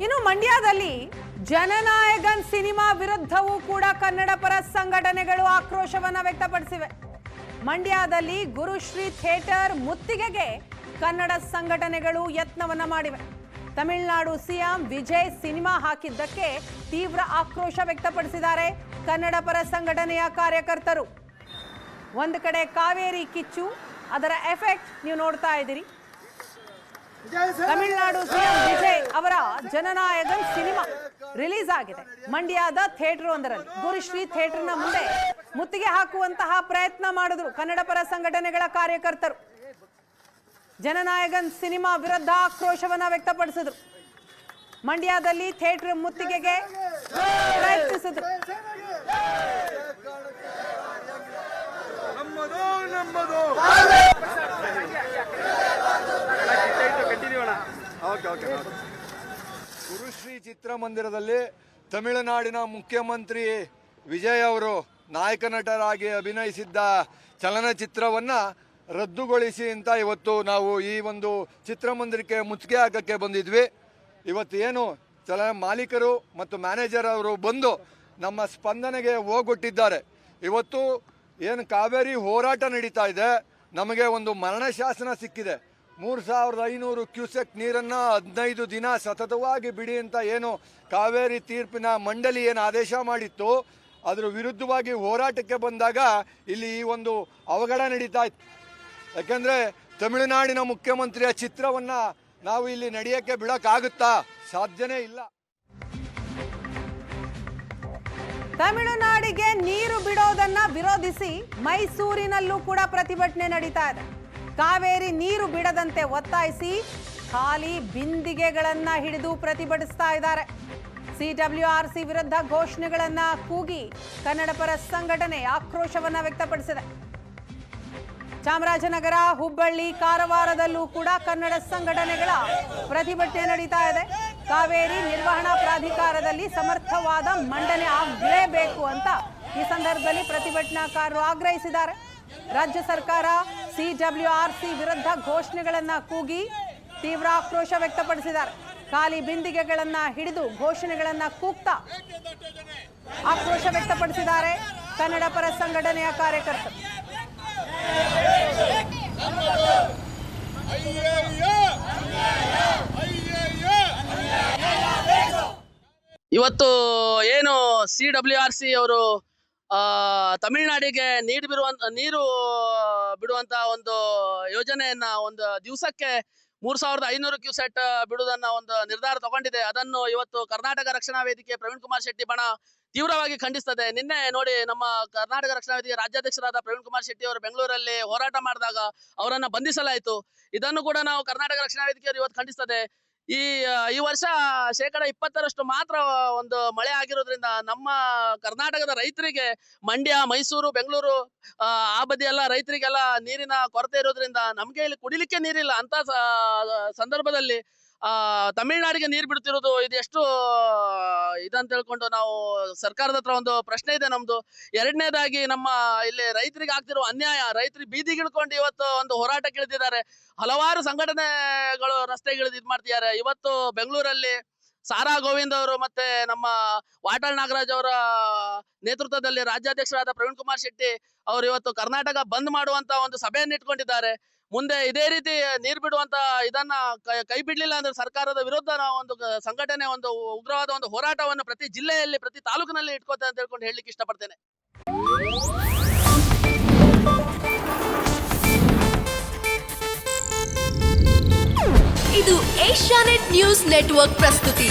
ಇನ್ನು ಮಂಡ್ಯದಲ್ಲಿ ಜನನಾಯಕನ್ ಸಿನಿಮಾ ವಿರುದ್ಧವೂ ಕೂಡ ಕನ್ನಡ ಪರ ಸಂಘಟನೆಗಳು ಆಕ್ರೋಶವನ್ನ ವ್ಯಕ್ತಪಡಿಸಿವೆ. ಮಂಡ್ಯದಲ್ಲಿ ಗುರುಶ್ರೀ ಥಿಯೇಟರ್ ಮುತ್ತಿಗೆಗೆ ಕನ್ನಡ ಸಂಘಟನೆಗಳು ಯತ್ನವನ್ನ ಮಾಡಿವೆ. ತಮಿಳುನಾಡು ಸಿಎಂ ವಿಜಯ್ ಸಿನಿಮಾ ಹಾಕಿದ್ದಕ್ಕೆ ತೀವ್ರ ಆಕ್ರೋಶ ವ್ಯಕ್ತಪಡಿಸಿದ್ದಾರೆ ಕನ್ನಡ ಪರ ಸಂಘಟನೆಯ ಕಾರ್ಯಕರ್ತರು. ಒಂದು ಕಡೆ ಕಾವೇರಿ ಕಿಚ್ಚು, ಅದರ ಎಫೆಕ್ಟ್ ನೀವು ನೋಡ್ತಾ ಇದ್ದೀರಿ. ತಮಿಳುನಾಡು ಸಿಎಂ ವಿಜಯ್ ಅವರ ಜನನಾಯಕನ್ ಸಿನಿಮಾ ರಿಲೀಸ್ ಆಗಿದೆ. ಮಂಡ್ಯದ ಥಿಯೇಟರ್ ಒಂದರಲ್ಲಿ ಗುರುಶ್ರೀ ಥಿಯೇಟರ್ನ ಮುಂದೆ ಮುತ್ತಿಗೆ ಹಾಕುವಂತಹ ಪ್ರಯತ್ನ ಮಾಡಿದ್ರು ಕನ್ನಡ ಪರ ಸಂಘಟನೆಗಳ ಕಾರ್ಯಕರ್ತರು. ಜನನಾಯಕನ್ ಸಿನಿಮಾ ವಿರುದ್ಧ ಆಕ್ರೋಶವನ್ನ ವ್ಯಕ್ತಪಡಿಸಿದ್ರು. ಮಂಡ್ಯದಲ್ಲಿ ಥಿಯೇಟರ್ ಮುತ್ತಿಗೆಗೆ ಪ್ರಯತ್ನಿಸಿದ್ರು. ಗುರುಶ್ರೀ ಚಿತ್ರಮಂದಿರದಲ್ಲಿ ತಮಿಳುನಾಡಿನ ಮುಖ್ಯಮಂತ್ರಿ ವಿಜಯ್ ಅವರು ನಾಯಕ ನಟರಾಗಿ ಅಭಿನಯಿಸಿದ್ದ ಚಲನಚಿತ್ರವನ್ನು ರದ್ದುಗೊಳಿಸಿ ಅಂತ ಇವತ್ತು ನಾವು ಈ ಒಂದು ಚಿತ್ರಮಂದಿರಕ್ಕೆ ಮುತ್ತಿಗೆ ಹಾಕಕ್ಕೆ ಬಂದಿದ್ವಿ. ಇವತ್ತು ಏನು ಮಾಲೀಕರು ಮತ್ತು ಮ್ಯಾನೇಜರ್ ಅವರು ಬಂದು ನಮ್ಮ ಸ್ಪಂದನೆಗೆ ಹೋಗೊಟ್ಟಿದ್ದಾರೆ. ಇವತ್ತು ಏನು ಕಾವೇರಿ ಹೋರಾಟ ನಡೀತಾ ಇದೆ, ನಮಗೆ ಒಂದು ಮರಣ ಶಾಸನ ಸಿಕ್ಕಿದೆ. 3500 ಕ್ಯೂಸೆಕ್ ನೀರನ್ನು 15 ದಿನ ಸತತವಾಗಿ ಬಿಡಿ ಅಂತ ಏನು ಕಾವೇರಿ ತೀರ್ಪಿನ ಮಂಡಳಿ ಏನು ಆದೇಶ ಮಾಡಿತ್ತು, ಅದರ ವಿರುದ್ಧವಾಗಿ ಹೋರಾಟಕ್ಕೆ ಬಂದಾಗ ಇಲ್ಲಿ ಈ ಒಂದು ಅವಘಡ ನಡೀತಾ ಇತ್ತು. ಯಾಕೆಂದರೆ ತಮಿಳುನಾಡಿನ ಮುಖ್ಯಮಂತ್ರಿಯ ಚಿತ್ರವನ್ನು ನಾವು ಇಲ್ಲಿ ನಡೆಯೋಕ್ಕೆ ಬಿಡೋಕ್ಕಾಗುತ್ತಾ? ಸಾಧ್ಯನೇ ಇಲ್ಲ. ತಮಿಳುನಾಡಿಗೆ ನೀರು ಬಿಡೋದನ್ನ ವಿರೋಧಿಸಿ ಮೈಸೂರಿನಲ್ಲೂ ಕೂಡ ಪ್ರತಿಭಟನೆ ನಡೀತಾ ಇದೆ. ಕಾವೇರಿ ನೀರು ಬಿಡದಂತೆ ಒತ್ತಾಯಿಸಿ ಖಾಲಿ ಬಿಂದಿಗೆಗಳನ್ನ ಹಿಡಿದು ಪ್ರತಿಭಟಿಸ್ತಾ ಇದ್ದಾರೆ. ಸಿಡಬ್ಲ್ಯೂಆರ್ಸಿ ವಿರುದ್ಧ ಘೋಷಣೆಗಳನ್ನ ಕೂಗಿ ಕನ್ನಡ ಪರ ಸಂಘಟನೆ ಆಕ್ರೋಶವನ್ನ ವ್ಯಕ್ತಪಡಿಸಿದೆ. ಚಾಮರಾಜನಗರ, ಹುಬ್ಬಳ್ಳಿ, ಕಾರವಾರದಲ್ಲೂ ಕೂಡ ಕನ್ನಡ ಸಂಘಟನೆಗಳ ಪ್ರತಿಭಟನೆ ನಡೀತಾ ಇದೆ. ಕಾವೇರಿ ನಿರ್ವಹಣಾ ಪ್ರಾಧಿಕಾರದಲ್ಲಿ ಸಮರ್ಥವಾದ ಮಂಡನೆ ಆಗಲೇಬೇಕು ಅಂತ ಈ ಸಂದರ್ಭದಲ್ಲಿ ಪ್ರತಿಭಟನಾಕಾರರು ಆಗ್ರಹಿಸಿದ್ದಾರೆ. ರಾಜ್ಯ ಸರ್ಕಾರ ಸಿಡಬ್ಲ್ಯೂಆರ್ಸಿ ವಿರುದ್ಧ ಘೋಷಣೆಗಳನ್ನ ಕೂಗಿ ತೀವ್ರ ಆಕ್ರೋಶ ವ್ಯಕ್ತಪಡಿಸಿದ್ದಾರೆ. ಖಾಲಿ ಬಿಂದಿಗೆಗಳನ್ನ ಹಿಡಿದು ಘೋಷಣೆಗಳನ್ನ ಕೂಗ್ತಾ ಆಕ್ರೋಶ ವ್ಯಕ್ತಪಡಿಸಿದ್ದಾರೆ ಕನ್ನಡ ಪರ ಸಂಘಟನೆಯ ಕಾರ್ಯಕರ್ತರು. ಇವತ್ತು ಏನು ಸಿಡಬ್ಲ್ಯೂಆರ್ಸಿ ಅವರು ತಮಿಳುನಾಡಿಗೆ ನೀರು ಬಿಡುವಂತ ಒಂದು ಯೋಜನೆಯನ್ನ ಒಂದು ದಿವಸಕ್ಕೆ 3500 ಕ್ಯೂಸೆಟ್ ಬಿಡುವುದನ್ನ ಒಂದು ನಿರ್ಧಾರ ತಗೊಂಡಿದೆ. ಅದನ್ನು ಇವತ್ತು ಕರ್ನಾಟಕ ರಕ್ಷಣಾ ವೇದಿಕೆ ಪ್ರವೀಣ್ ಕುಮಾರ್ ಶೆಟ್ಟಿ ಬಣ ತೀವ್ರವಾಗಿ ಖಂಡಿಸ್ತದೆ. ನಿನ್ನೆ ನೋಡಿ, ನಮ್ಮ ಕರ್ನಾಟಕ ರಕ್ಷಣಾ ವೇದಿಕೆ ರಾಜ್ಯಾಧ್ಯಕ್ಷರಾದ ಪ್ರವೀಣ್ ಕುಮಾರ್ ಶೆಟ್ಟಿ ಅವರು ಬೆಂಗಳೂರಲ್ಲಿ ಹೋರಾಟ ಮಾಡಿದಾಗ ಅವರನ್ನ ಬಂಧಿಸಲಾಯಿತು. ಇದನ್ನು ಕೂಡ ನಾವು ಕರ್ನಾಟಕ ರಕ್ಷಣಾ ವೇದಿಕೆಯವರು ಇವತ್ತು ಖಂಡಿಸ್ತದೆ. ಈ ವರ್ಷ 20% ಮಾತ್ರ ಒಂದು ಮಳೆ ಆಗಿರೋದ್ರಿಂದ ನಮ್ಮ ಕರ್ನಾಟಕದ ರೈತರಿಗೆ, ಮಂಡ್ಯ, ಮೈಸೂರು, ಬೆಂಗಳೂರು ಆ ಬದಿ ಎಲ್ಲ ರೈತರಿಗೆಲ್ಲ ನೀರಿನ ಕೊರತೆ ಇರೋದ್ರಿಂದ ನಮ್ಗೆ ಇಲ್ಲಿ ಕುಡಿಲಿಕ್ಕೆ ನೀರಿಲ್ಲ ಅಂತ ಸಂದರ್ಭದಲ್ಲಿ ತಮಿಳುನಾಡಿಗೆ ನೀರು ಬಿಡ್ತಿರೋದು ಇದು ಎಷ್ಟು ಇದಂತ ಹೇಳ್ಕೊಂಡು ನಾವು ಸರ್ಕಾರದ ಹತ್ರ ಒಂದು ಪ್ರಶ್ನೆ ಇದೆ ನಮ್ದು. ಎರಡನೇದಾಗಿ ನಮ್ಮ ಇಲ್ಲಿ ರೈತರಿಗೆ ಆಗ್ತಿರೋ ಅನ್ಯಾಯ, ರೈತರಿಗೆ ಬೀದಿಗಿಳ್ಕೊಂಡು ಇವತ್ತು ಒಂದು ಹೋರಾಟಕ್ಕೆ ಇಳಿದಿದ್ದಾರೆ. ಹಲವಾರು ಸಂಘಟನೆಗಳು ರಸ್ತೆಗಿಳಿದು ಇದು ಮಾಡ್ತಿದ್ದಾರೆ. ಇವತ್ತು ಬೆಂಗಳೂರಲ್ಲಿ ಸಾರಾ ಗೋವಿಂದ್ ಅವರು ಮತ್ತೆ ನಮ್ಮ ವಾಟಾಳ್ ನಾಗರಾಜ್ ಅವರ ನೇತೃತ್ವದಲ್ಲಿ ರಾಜ್ಯಾಧ್ಯಕ್ಷರಾದ ಪ್ರವೀಣ್ ಕುಮಾರ್ ಶೆಟ್ಟಿ ಅವರು ಇವತ್ತು ಕರ್ನಾಟಕ ಬಂದ್ ಮಾಡುವಂತ ಒಂದು ಸಭೆಯನ್ನು ಇಟ್ಕೊಂಡಿದ್ದಾರೆ. ಮುಂದೆ ಇದೇ ರೀತಿ ನೀರು ಬಿಡುವಂತ ಇದನ್ನ ಕೈ ಬಿಡ್ಲಿಲ್ಲ ಅಂದ್ರೆ ಸರ್ಕಾರದ ವಿರುದ್ಧ ನಾವು ಒಂದು ಸಂಘಟನೆ, ಒಂದು ಉಗ್ರವಾದ ಒಂದು ಹೋರಾಟವನ್ನು ಪ್ರತಿ ಜಿಲ್ಲೆಯಲ್ಲಿ, ಪ್ರತಿ ತಾಲೂಕಿನಲ್ಲಿ ಇಟ್ಕೋತೆ ಅಂತ ಹೇಳ್ಕೊಂಡು ಹೇಳಲಿಕ್ಕೆ ಇಷ್ಟಪಡ್ತೇನೆ. ಇದು ಏಷ್ಯಾನೆಟ್ ನ್ಯೂಸ್ ನೆಟ್ವರ್ಕ್ ಪ್ರಸ್ತುತಿ.